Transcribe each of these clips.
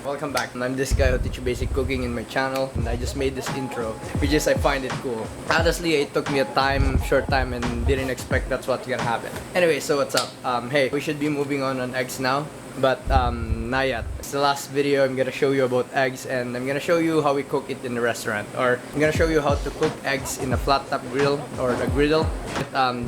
welcome back. I'm this guy who teach you basic cooking in my channel, and I just made this intro because I find it cool. Honestly, it took me a short time, and didn't expect that's what's gonna happen. Anyway, so what's up? Hey, we should be moving on eggs now, but not yet. It's the last video. I'm gonna show you about eggs, and I'm gonna show you how we cook it in the restaurant, or I'm gonna show you how to cook eggs in a flat top grill or a griddle.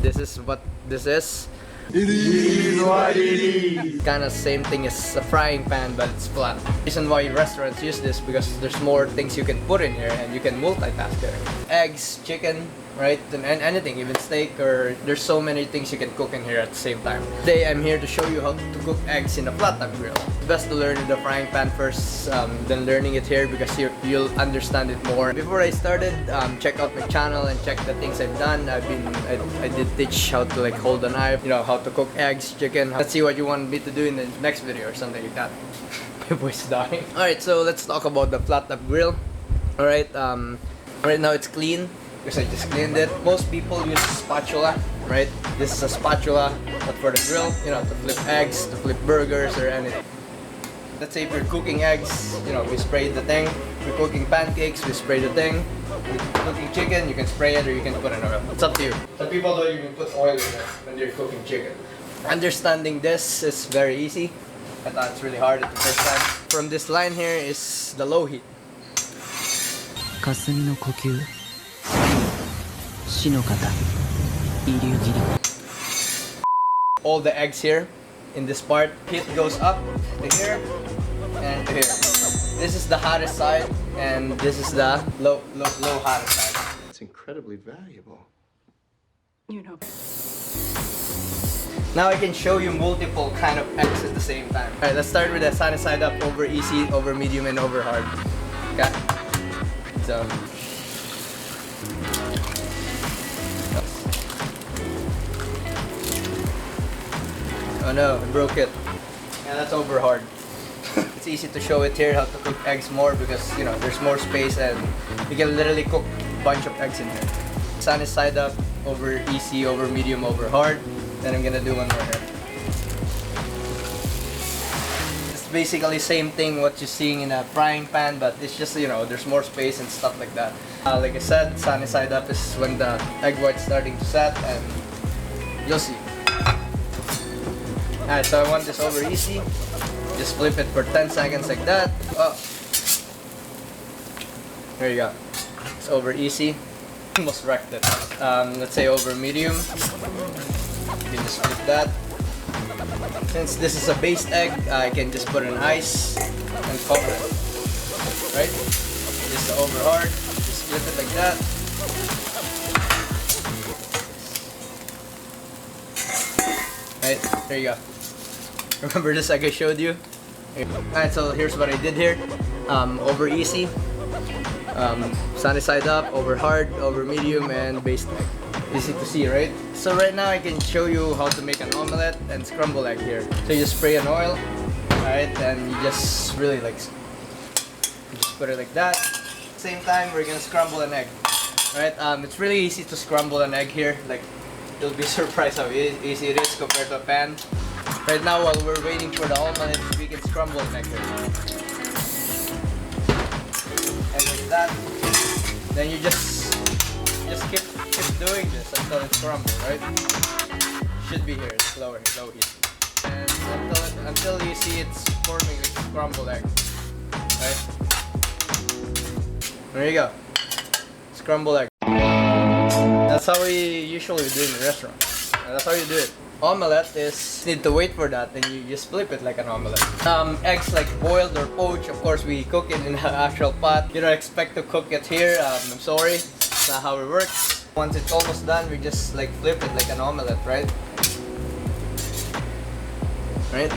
This is what this is. It is what it is. Kind of same thing as a frying pan, but it's flat. The reason why restaurants use this because there's more things you can put in here and you can multitask there. Eggs, chicken, right, and anything, even steak, or there's so many things you can cook in here at the same time. Today I'm here to show you how to cook eggs in a flat top grill. It's best to learn in the frying pan first, than learning it here, because you'll understand it more. Before I started, check out my channel and check the things I've done. I did teach how to like hold a knife, you know, how to cook eggs, chicken. Let's see what you want me to do in the next video or something like that. My voice is dying. Alright, so let's talk about the flat top grill. Alright, right now it's clean because I just cleaned it. Most people use a spatula, right? This is a spatula, but for the grill, you know, to flip eggs, to flip burgers or anything. Let's say if you're cooking eggs, you know, we spray the thing. If you're cooking pancakes, we spray the thing. If you're cooking chicken, you can spray it or you can put it in oil. It's up to you. Some people don't even put oil in it when they're cooking chicken. Understanding this is very easy. I thought it's really hard at the first time. From this line here is the low heat. All the eggs here in this part, heat goes up to here and to here. This is the hottest side and this is the low hottest side. It's incredibly valuable. You know. Now I can show you multiple kind of eggs at the same time. Alright, let's start with the sunny side up, over easy, over medium, and over hard. Okay. So oh no, I broke it. Yeah, that's over hard. It's easy to show it here how to cook eggs more because, you know, there's more space and you can literally cook a bunch of eggs in here. Sunny side up, over easy, over medium, over hard. Then I'm gonna do one more here. It's basically same thing what you're seeing in a frying pan, but it's just, you know, there's more space and stuff like that. Like I said, sunny side up is when the egg white's starting to set, and you'll see. Alright, so I want this over easy. Just flip it for 10 seconds like that. Oh. There you go. It's over easy. Almost wrecked it. Let's say over medium. You can just flip that. Since this is a based egg, I can just put in ice and cover it. Right? This is over hard. Just flip it like that. Right? There you go. Remember this egg I showed you? Alright, so here's what I did here. Over easy, sunny side up, over hard, over medium, and based egg. Easy to see, right? So right now I can show you how to make an omelette and scramble egg here. So you spray an oil, alright, and you just really like, you just put it like that. Same time, we're gonna scramble an egg. Alright, it's really easy to scramble an egg here. Like, you'll be surprised how easy it is compared to a pan. Right now, while we're waiting for the omelette, we can scramble an egg here. And like that, then you just keep doing this until it's crumbled, right? Should be here, it's low heat. And until you see it's forming like a scrambled egg. Right? There you go. Scrambled egg. That's how we usually do in the restaurant. That's how you do it. Omelette is, you need to wait for that, and you just flip it like an omelette. Eggs like boiled or poached, of course we cook it in the actual pot. You don't expect to cook it here, I'm sorry. That's not how it works. Once it's almost done, we just like flip it like an omelette, right? Right?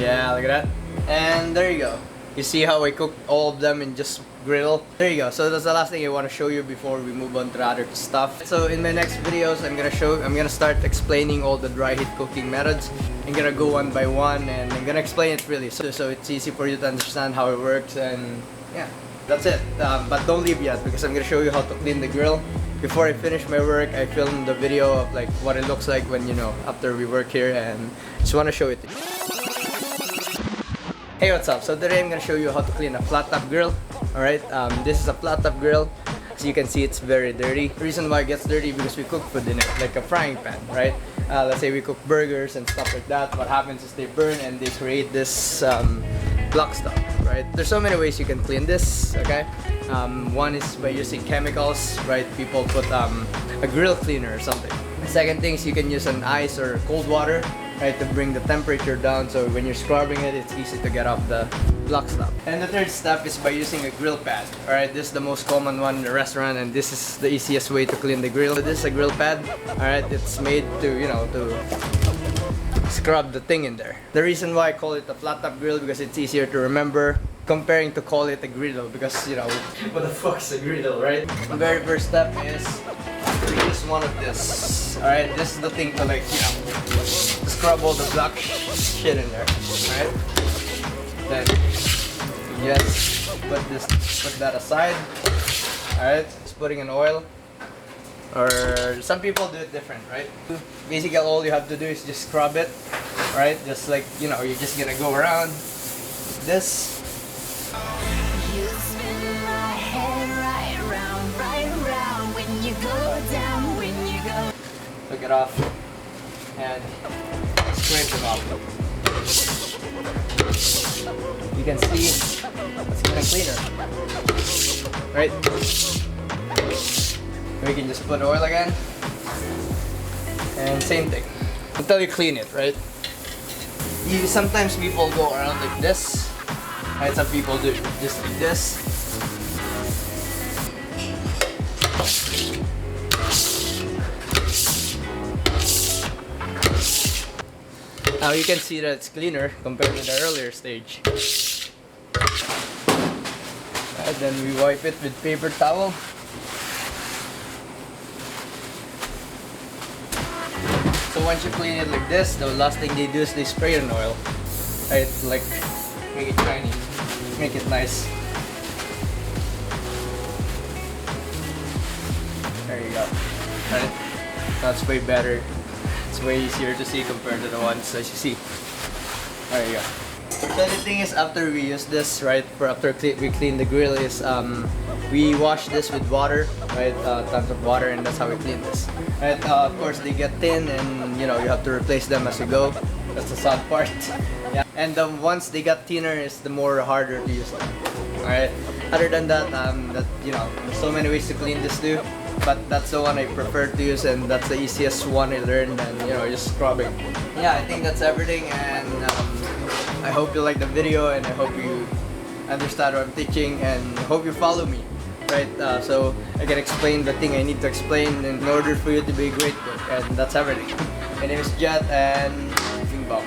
Yeah, look at that. And there you go. You see how I cooked all of them in just griddle? There you go. So that's the last thing I want to show you before we move on to the other stuff. So in my next videos, I'm gonna start explaining all the dry heat cooking methods. I'm gonna go one by one and I'm gonna explain it really so it's easy for you to understand how it works, and yeah, that's it. But don't leave yet because I'm gonna show you how to clean the grill. Before I finish my work, I filmed the video of like what it looks like when, you know, after we work here, and just want to show it to you. Hey, what's up? So today I'm gonna show you how to clean a flat top grill. Alright, this is a flat top grill. As you can see, it's very dirty. The reason why it gets dirty because we cook food in it, like a frying pan, right? Let's say we cook burgers and stuff like that. What happens is they burn and they create this black stuff, right? There's so many ways you can clean this, okay? One is by using chemicals, right? People put a grill cleaner or something. The second thing is you can use an ice or cold water, right, to bring the temperature down, so when you're scrubbing it, it's easy to get off the black stuff. And the third step is by using a grill pad. Alright, this is the most common one in the restaurant, and this is the easiest way to clean the grill. So this is a grill pad. Alright, it's made to, you know, to scrub the thing in there. The reason why I call it a flat top grill because it's easier to remember comparing to call it a griddle, because, you know, what the fuck's a griddle, right? The very first step is to use one of this. Alright, this is the thing to, like, you know, to scrub all the black shit in there. Alright? Then just put that aside. Alright, just putting in oil. Or some people do it different, right? Basically all you have to do is just scrub it. Alright, just like, you know, you're just gonna go around this. You spin my head right round when you go down, when you go. Took it off and scrape it off. You can see it's getting cleaner, right? We can just put oil again, and same thing until you clean it, right? Sometimes people go around like this, right? Some people do just like this. Now you can see that it's cleaner compared to the earlier stage. And then we wipe it with paper towel. So once you clean it like this, the last thing they do is they spray it in oil. Right? Like, make it shiny, make it nice. There you go. Right? That's way better. It's way easier to see compared to the ones that you see. There you go. So the thing is, after we use this, right, after we clean the grill, is we wash this with water, right, tons of water, and that's how we clean this. Right, of course they get thin, and you know you have to replace them as you go. That's the sad part. Yeah. And once they got thinner, is the more harder to use them. All right. Other than that, you know, there's so many ways to clean this too. But that's the one I prefer to use, and that's the easiest one I learned, and you know, just scrubbing. Yeah, I think that's everything, and I hope you like the video, and I hope you understand what I'm teaching, and I hope you follow me, right? So I can explain the thing I need to explain in order for you to be a great cook, and that's everything. My name is Jet, and Bing Bong.